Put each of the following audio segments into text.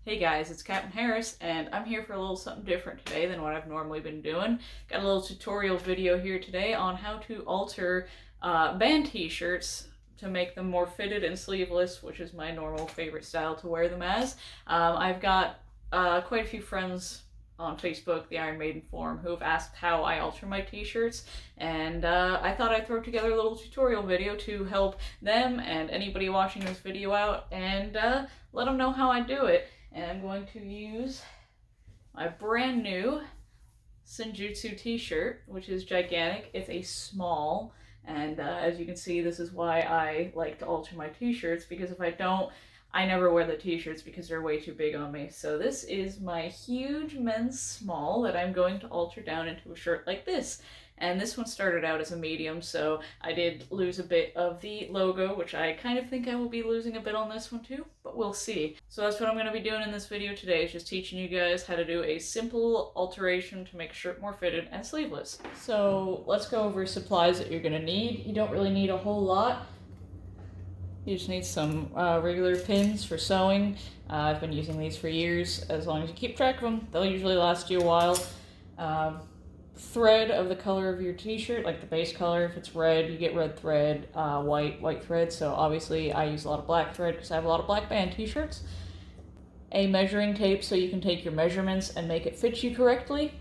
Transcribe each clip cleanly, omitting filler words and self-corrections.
Hey guys, it's Captain Harris, and I'm here for a little something different today than what I've normally been doing. Got a little tutorial video here today on how to alter band t-shirts to make them more fitted and sleeveless, which is my normal favorite style to wear them as. I've got quite a few friends on Facebook, the Iron Maiden forum, who have asked how I alter my t-shirts, and I thought I'd throw together a little tutorial video to help them and anybody watching this video out and let them know how I do it. And I'm going to use my brand new Senjutsu t-shirt, which is gigantic. It's a small, and as you can see, this is why I like to alter my t-shirts, because if I don't, I never wear the t-shirts because they're way too big on me. So this is my huge men's small that I'm going to alter down into a shirt like this. And this one started out as a medium, so I did lose a bit of the logo, which I kind of think I will be losing a bit on this one too, but we'll see. So that's what I'm going to be doing in this video today, is just teaching you guys how to do a simple alteration to make a shirt more fitted and sleeveless. So let's go over supplies that you're going to need. You don't really need a whole lot. You just need some regular pins for sewing. I've been using these for years. As long as you keep track of them, they'll usually last you a while. Thread of the color of your t-shirt, like the base color. If it's red, you get red thread, white thread. So obviously I use a lot of black thread because I have a lot of black band t-shirts. A measuring tape so you can take your measurements and make it fit you correctly.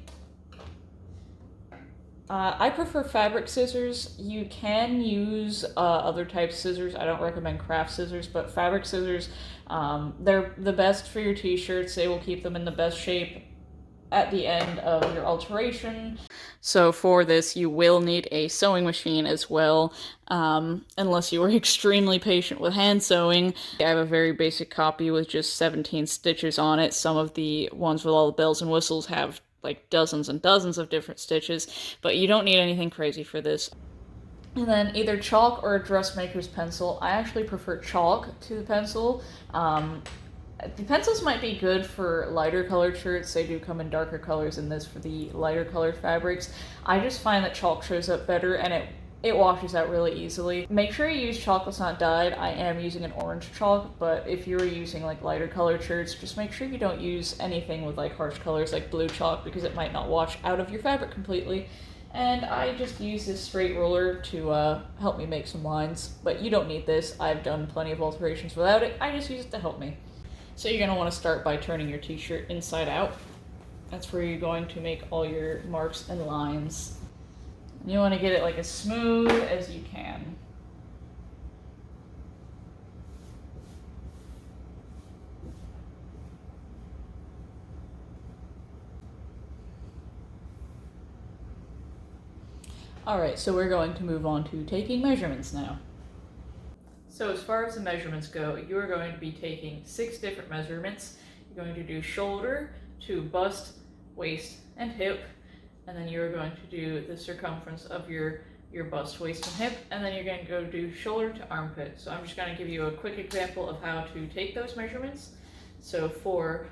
I prefer fabric scissors. You can use other types of scissors. I don't recommend craft scissors, but fabric scissors, they're the best for your t-shirts. They will keep them in the best shape at the end of your alteration. So for this, you will need a sewing machine as well, unless you are extremely patient with hand sewing. I have a very basic copy with just 17 stitches on it. Some of the ones with all the bells and whistles have like dozens and dozens of different stitches, but you don't need anything crazy for this. And then either chalk or a dressmaker's pencil. I actually prefer chalk to the pencil. The pencils might be good for lighter colored shirts. They do come in darker colors than this for the lighter colored fabrics. I just find that chalk shows up better and it washes out really easily. Make sure you use chalk that's not dyed. I am using an orange chalk, but if you're using like lighter colored shirts, just make sure you don't use anything with like harsh colors like blue chalk, because it might not wash out of your fabric completely. And I just use this straight ruler to help me make some lines, but you don't need this. I've done plenty of alterations without it. I just use it to help me. So you're going to want to start by turning your t-shirt inside out. That's where you're going to make all your marks and lines. And you want to get it like as smooth as you can. Alright, so we're going to move on to taking measurements now. So as far as the measurements go, you are going to be taking 6 different measurements. You're going to do shoulder to bust, waist, and hip, and then you're going to do the circumference of your bust, waist, and hip, and then you're going to go do shoulder to armpit. So I'm just going to give you a quick example of how to take those measurements. So for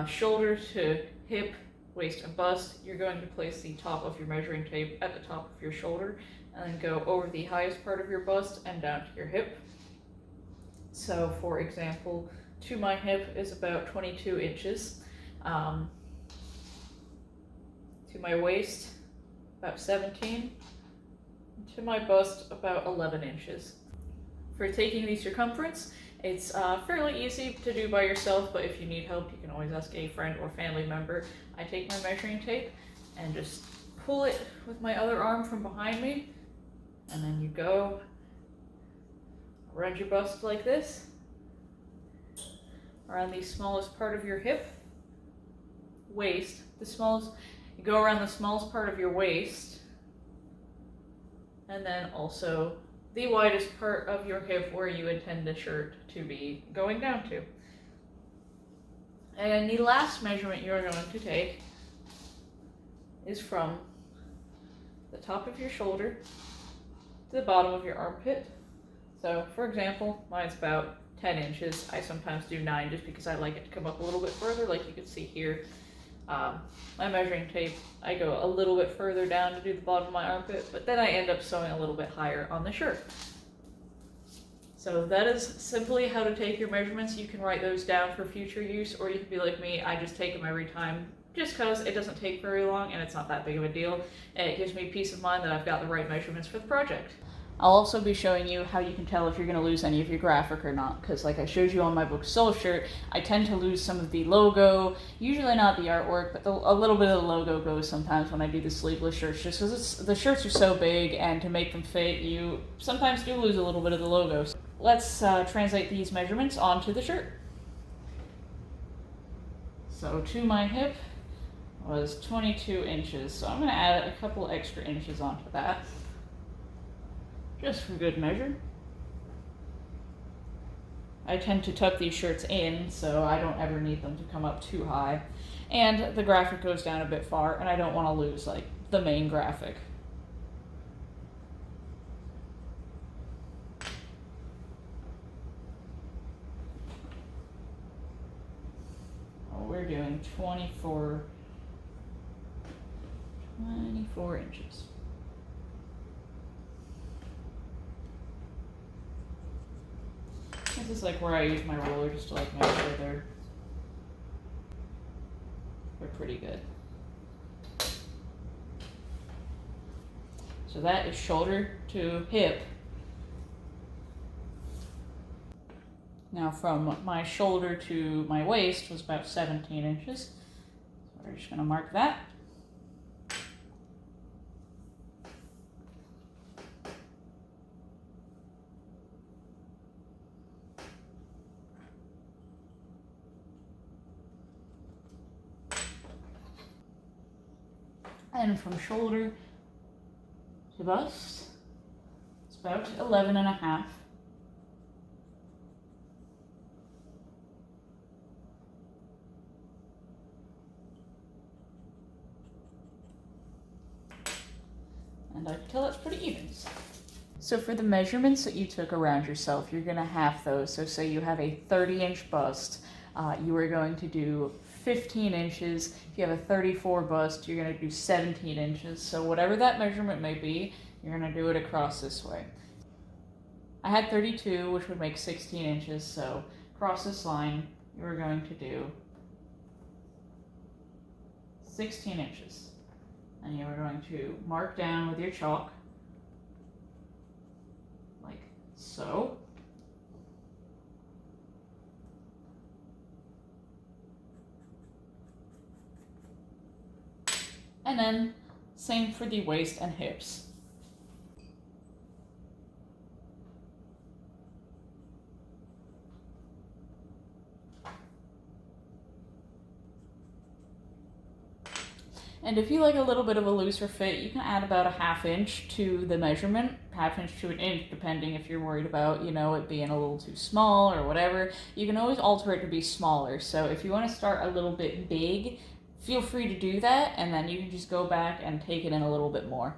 shoulder to hip, waist, and bust, you're going to place the top of your measuring tape at the top of your shoulder, and then go over the highest part of your bust and down to your hip. So for example, to my hip is about 22 inches. To my waist, about 17. To my bust, about 11 inches. For taking the circumference, it's fairly easy to do by yourself, but if you need help, you can always ask a friend or family member. I take my measuring tape and just pull it with my other arm from behind me, and then you go around your bust like this, around the smallest part of your hip, waist, you go around the smallest part of your waist, and then also the widest part of your hip where you intend the shirt to be going down to. And the last measurement you're going to take is from the top of your shoulder to the bottom of your armpit. So for example, mine's about 10 inches. I sometimes do 9 just because I like it to come up a little bit further, like you can see here. My measuring tape, I go a little bit further down to do the bottom of my armpit, but then I end up sewing a little bit higher on the shirt. So So that is simply how to take your measurements. You can write those down for future use, or you can be like me, I just take them every time just because it doesn't take very long and it's not that big of a deal. And it gives me peace of mind that I've got the right measurements for the project. I'll also be showing you how you can tell if you're going to lose any of your graphic or not, because like I showed you on my book Soul Shirt, I tend to lose some of the logo, usually not the artwork, but a little bit of the logo goes sometimes when I do the sleeveless shirts, just because the shirts are so big, and to make them fit, you sometimes do lose a little bit of the logo. So let's translate these measurements onto the shirt. So to my hip was 22 inches, so I'm going to add a couple extra inches onto that, just for good measure. I tend to tuck these shirts in, so I don't ever need them to come up too high. And the graphic goes down a bit far, and I don't want to lose, like, the main graphic. Oh, we're doing 24 inches. This is like where I use my roller just to like make sure they're pretty good. So that is shoulder to hip. Now from my shoulder to my waist was about 17 inches. So we're just going to mark that. And from shoulder to bust, it's about 11 and a half. And I can tell that's pretty even. So for the measurements that you took around yourself, you're gonna half those. So say you have a 30-inch bust, you are going to do 15 inches. If you have a 34 bust, you're going to do 17 inches. So whatever that measurement may be, you're going to do it across this way. I had 32, which would make 16 inches. So across this line, you're going to do 16 inches. And you're going to mark down with your chalk, like so. And then same for the waist and hips. And if you like a little bit of a looser fit, you can add about a ½ inch to the measurement, ½ inch to an inch, depending if you're worried about, you know, it being a little too small or whatever. You can always alter it to be smaller. So if you want to start a little bit big, feel free to do that, and then you can just go back and take it in a little bit more.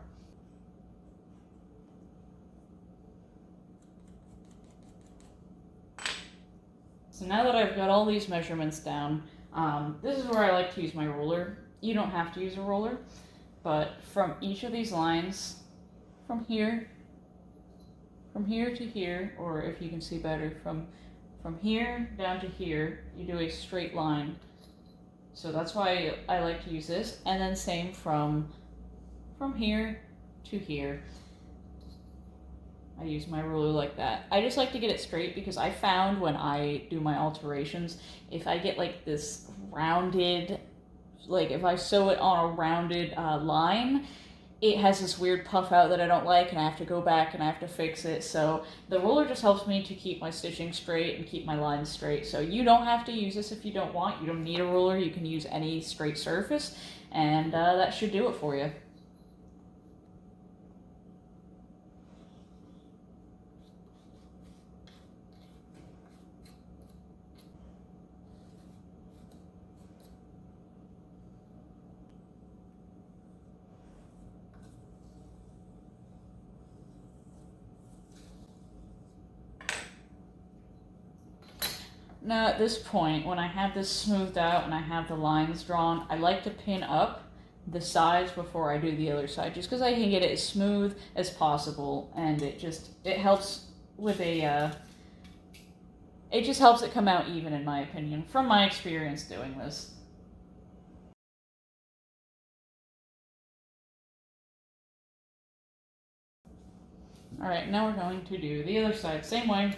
So now that I've got all these measurements down, this is where I like to use my ruler. You don't have to use a ruler, but from each of these lines, from here to here, or if you can see better, from here down to here, you do a straight line. So that's why I like to use this. And then same from here to here. I use my ruler like that. I just like to get it straight because I found when I do my alterations, if I get like this rounded, like if I sew it on a rounded line, it has this weird puff out that I don't like, and I have to go back and I have to fix it. So the ruler just helps me to keep my stitching straight and keep my lines straight. So you don't have to use this if you don't want. You don't need a ruler. You can use any straight surface, and that should do it for you. Now at this point, when I have this smoothed out and I have the lines drawn, I like to pin up the sides before I do the other side, just because I can get it as smooth as possible, and it helps with a It just helps it come out even, in my opinion, from my experience doing this. Alright, now we're going to do the other side. Same way.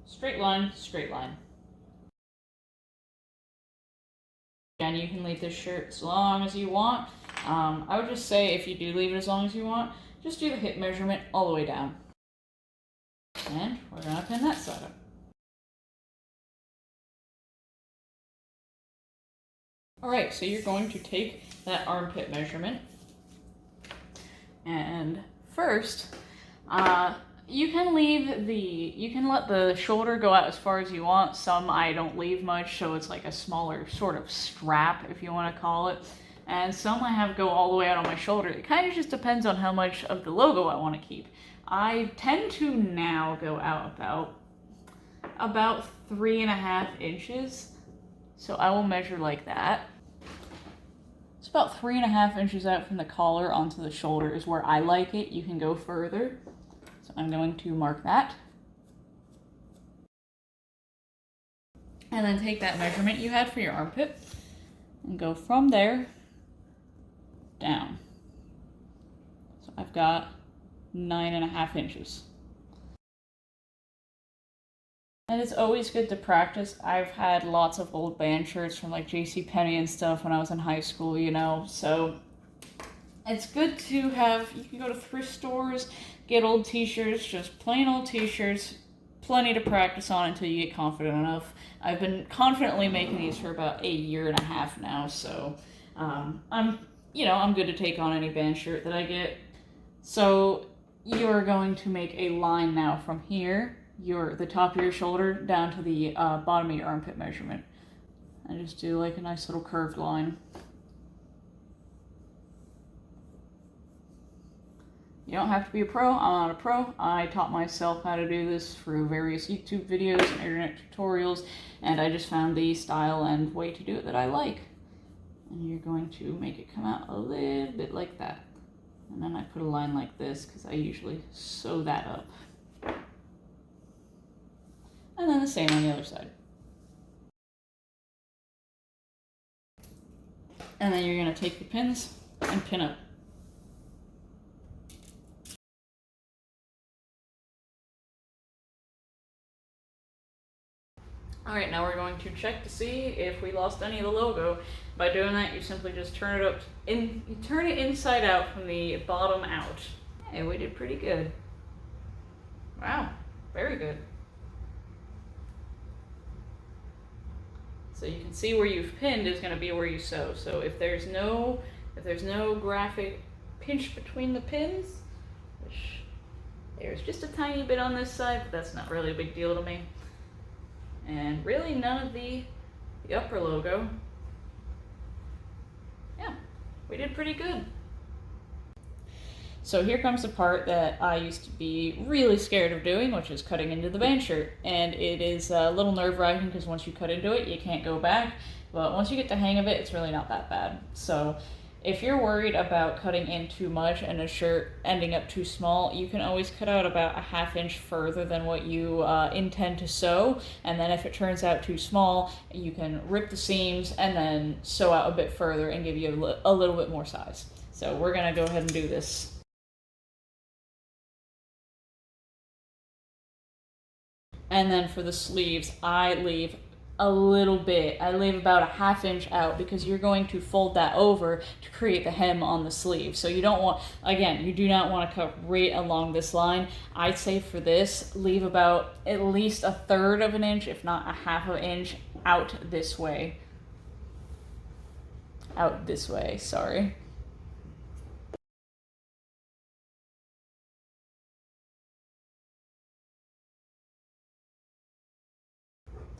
Straight line, straight line. Again, you can leave this shirt as long as you want. I would just say if you do leave it as long as you want, just do the hip measurement all the way down. And we're going to pin that side up. Alright, so you're going to take that armpit measurement. And first, you can let the shoulder go out as far as you want. Some I don't leave much, so it's like a smaller sort of strap, if you want to call it. And some I have go all the way out on my shoulder. It kind of just depends on how much of the logo I want to keep. I tend to now go out about 3.5 inches. So I will measure like that. It's about 3.5 inches out from the collar onto the shoulder is where I like it. You can go further. So I'm going to mark that. And then take that measurement you had for your armpit and go from there down. So I've got 9.5 inches. And it's always good to practice. I've had lots of old band shirts from like JCPenney and stuff when I was in high school, you know, so it's good to have, you can go to thrift stores, get old t-shirts, just plain old t-shirts, plenty to practice on until you get confident enough. I've been confidently making these for about 1.5 years now, so I'm good to take on any band shirt that I get. So you're going to make a line now from here, the top of your shoulder down to the bottom of your armpit measurement, and just do like a nice little curved line. You don't have to be a pro. I'm not a pro. I taught myself how to do this through various YouTube videos and internet tutorials, and I just found the style and way to do it that I like. And you're going to make it come out a little bit like that. And then I put a line like this because I usually sew that up. And then the same on the other side. And then you're going to take the pins and pin up. Alright, now we're going to check to see if we lost any of the logo. By doing that, you simply just turn it inside out from the bottom out. Hey, we did pretty good. Wow, very good. So you can see where you've pinned is going to be where you sew. So if there's no graphic pinch between the pins, which there's just a tiny bit on this side, but that's not really a big deal to me. And really none of the upper logo. Yeah, we did pretty good. So here comes the part that I used to be really scared of doing, which is cutting into the band shirt. And it is a little nerve-wracking because once you cut into it, you can't go back. But once you get the hang of it, it's really not that bad. So if you're worried about cutting in too much and a shirt ending up too small, you can always cut out about 1/2 inch further than what you intend to sew. And then if it turns out too small, you can rip the seams and then sew out a bit further and give you a little bit more size. So we're going to go ahead and do this. And then for the sleeves, I leave a little bit. I leave about 1/2 inch out because you're going to fold that over to create the hem on the sleeve. So you don't want, again, you do not want to cut right along this line. I'd say for this, leave about at least 1/3 of an inch, if not 1/2 inch, out this way. Out this way, sorry.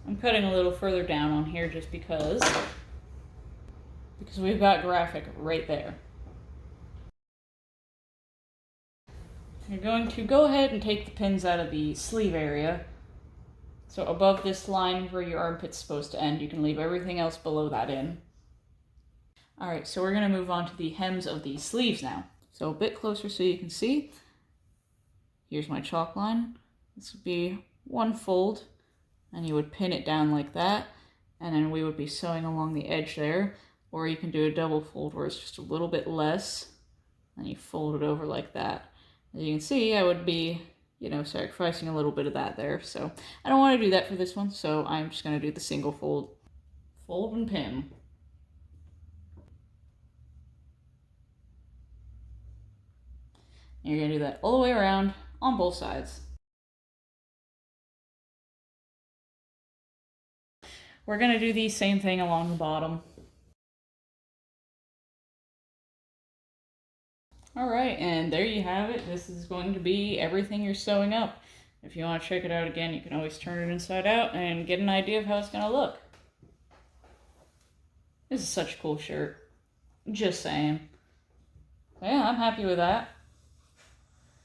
I'm cutting a little further down on here just because we've got graphic right there. You're going to go ahead and take the pins out of the sleeve area. So above this line where your armpit's supposed to end, you can leave everything else below that in. Alright, so we're going to move on to the hems of the sleeves now. So a bit closer so you can see. Here's my chalk line. This would be one fold. and you would pin it down like that, and then we would be sewing along the edge there. Or you can do a double fold where it's just a little bit less, and you fold it over like that. As you can see, I would be, sacrificing a little bit of that there. So I don't want to do that for this one, so I'm just going to do the single fold. Fold and pin. And you're going to do that all the way around on both sides. We're going to do the same thing along the bottom. Alright, and there you have it. This is going to be everything you're sewing up. If you want to check it out again, you can always turn it inside out and get an idea of how it's going to look. This is such a cool shirt. Just saying. Yeah, I'm happy with that.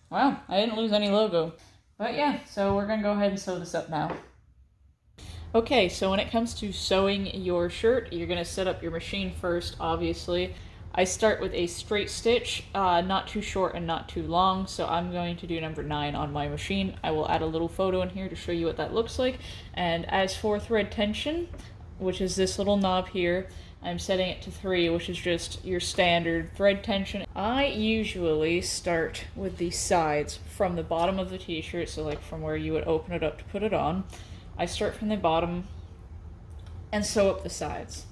Wow, I didn't lose any logo. But yeah, so we're going to go ahead and sew this up now. Okay, so when it comes to sewing your shirt, you're going to set up your machine first, obviously. I start with a straight stitch, not too short and not too long, so I'm going to do number 9 on my machine. I will add a little photo in here to show you what that looks like. And as for thread tension, which is this little knob here, I'm setting it to 3, which is just your standard thread tension. I usually start with the sides from the bottom of the t-shirt, so like from where you would open it up to put it on. I start from the bottom and sew up the sides.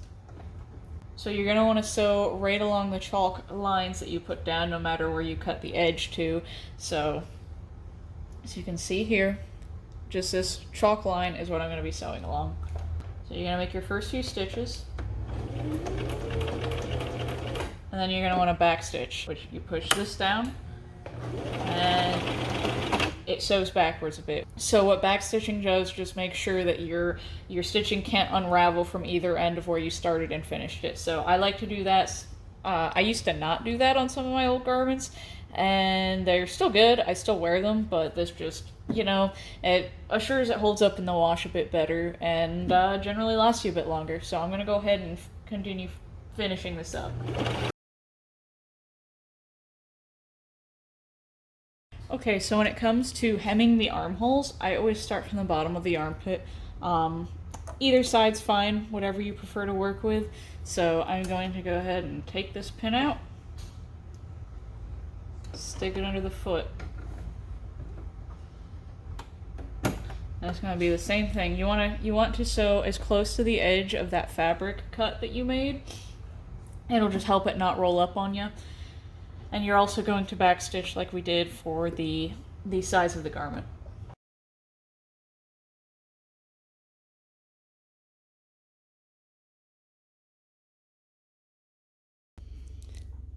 So you're going to want to sew right along the chalk lines that you put down, no matter where you cut the edge to. So, as you can see here, just this chalk line is what I'm going to be sewing along. So you're going to make your first few stitches. And then you're going to want to back stitch, which you push this down and it sews backwards a bit. So what backstitching does, just make sure that your stitching can't unravel from either end of where you started and finished it. So I like to do that. I used to not do that on some of my old garments, and they're still good. I still wear them, but this just, it assures it holds up in the wash a bit better and generally lasts you a bit longer. So I'm going to go ahead and continue finishing this up. Okay, so when it comes to hemming the armholes, I always start from the bottom of the armpit. Either side's fine, whatever you prefer to work with. So I'm going to go ahead and take this pin out, stick it under the foot. And it's going to be the same thing. You want to sew as close to the edge of that fabric cut that you made. It'll just help it not roll up on you. And you're also going to backstitch like we did for the sides of the garment.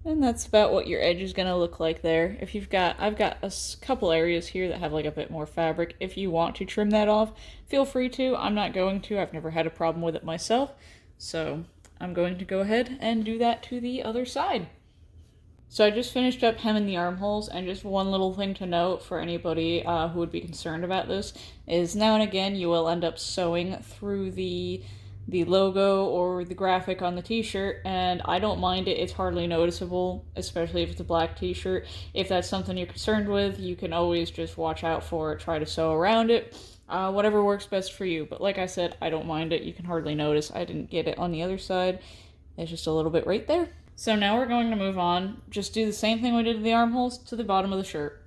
And that's about what your edge is going to look like there. If I've got a couple areas here that have like a bit more fabric. If you want to trim that off, feel free to. I'm not going to. I've never had a problem with it myself. So I'm going to go ahead and do that to the other side. So I just finished up hemming the armholes, and just one little thing to note for anybody who would be concerned about this is now and again you will end up sewing through the logo or the graphic on the t-shirt, and I don't mind it. It's hardly noticeable, especially if it's a black t-shirt. If that's something you're concerned with, you can always just watch out for it, try to sew around it, whatever works best for you. But like I said, I don't mind it. You can hardly notice. I didn't get it on the other side. It's just a little bit right there. So now we're going to move on. Just do the same thing we did to the armholes to the bottom of the shirt.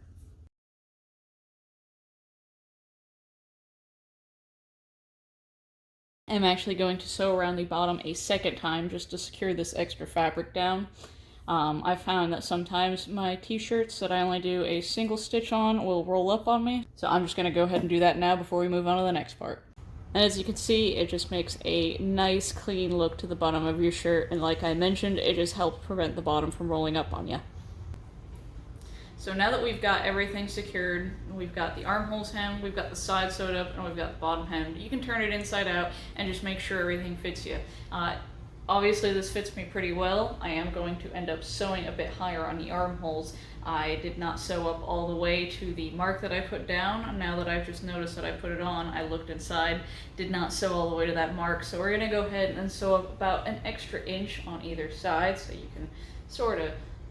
I'm actually going to sew around the bottom a second time just to secure this extra fabric down. I found that sometimes my t-shirts that I only do a single stitch on will roll up on me. So I'm just going to go ahead and do that now before we move on to the next part. And as you can see, it just makes a nice clean look to the bottom of your shirt, and like I mentioned, it just helps prevent the bottom from rolling up on you. So now that we've got everything secured, we've got the armholes hemmed, we've got the side sewed up, and we've got the bottom hemmed, you can turn it inside out and just make sure everything fits you. Obviously this fits me pretty well. I am going to end up sewing a bit higher on the armholes. I did not sew up all the way to the mark that I put down. Now that I've just noticed that I put it on, I looked inside, did not sew all the way to that mark. So we're gonna go ahead and sew up about an extra inch on either side so you can sort of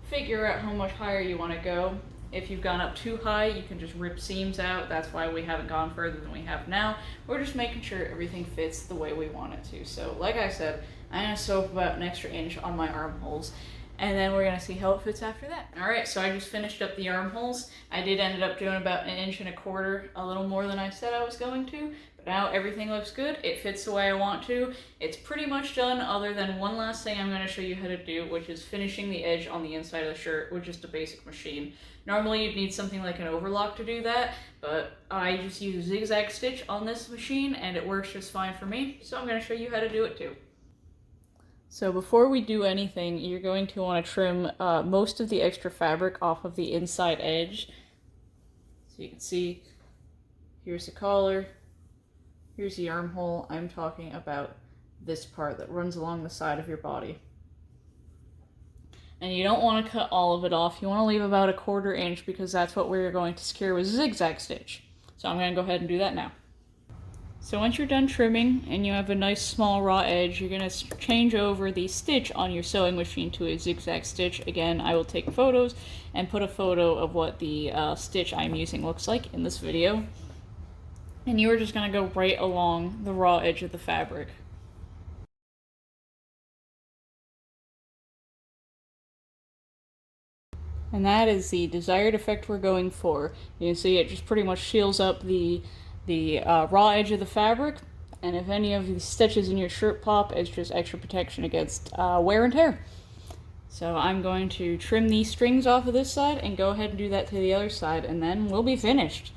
figure out how much higher you want to go. If you've gone up too high, you can just rip seams out. That's why we haven't gone further than we have now. We're just making sure everything fits the way we want it to. So like I said, I'm gonna sew up about an extra inch on my armholes, and then we're gonna see how it fits after that. All right, so I just finished up the armholes. I did end up doing about 1.25 inches, a little more than I said I was going to, but now everything looks good. It fits the way I want to. It's pretty much done, other than one last thing I'm gonna show you how to do, which is finishing the edge on the inside of the shirt with just a basic machine. Normally you'd need something like an overlock to do that, but I just use a zigzag stitch on this machine and it works just fine for me, so I'm gonna show you how to do it too. So before we do anything, you're going to want to trim most of the extra fabric off of the inside edge. So you can see, here's the collar, here's the armhole. I'm talking about this part that runs along the side of your body. And you don't want to cut all of it off. You want to leave about 1/4 inch because that's what we're going to secure with zigzag stitch. So I'm going to go ahead and do that now. So once you're done trimming and you have a nice small raw edge, you're going to change over the stitch on your sewing machine to a zigzag stitch. Again, I will take photos and put a photo of what the stitch I'm using looks like in this video. And you are just going to go right along the raw edge of the fabric. And that is the desired effect we're going for. You can see it just pretty much shields up the raw edge of the fabric, and if any of the stitches in your shirt pop, it's just extra protection against wear and tear. So I'm going to trim these strings off of this side and go ahead and do that to the other side, and then we'll be finished.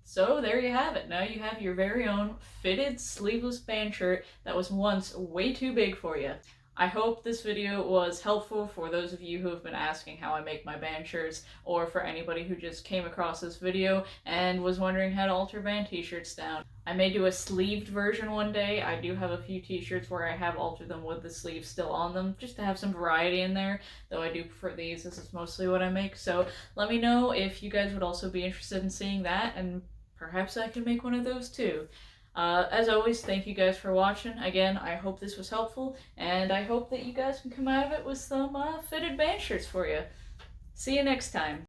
So there you have it. Now you have your very own fitted sleeveless band shirt that was once way too big for you. I hope this video was helpful for those of you who have been asking how I make my band shirts, or for anybody who just came across this video and was wondering how to alter band t-shirts down. I may do a sleeved version one day. I do have a few t-shirts where I have altered them with the sleeves still on them, just to have some variety in there, though I do prefer these. This is mostly what I make, so let me know if you guys would also be interested in seeing that, and perhaps I can make one of those too. As always, thank you guys for watching. Again, I hope this was helpful, and I hope that you guys can come out of it with some fitted band shirts for you. See you next time.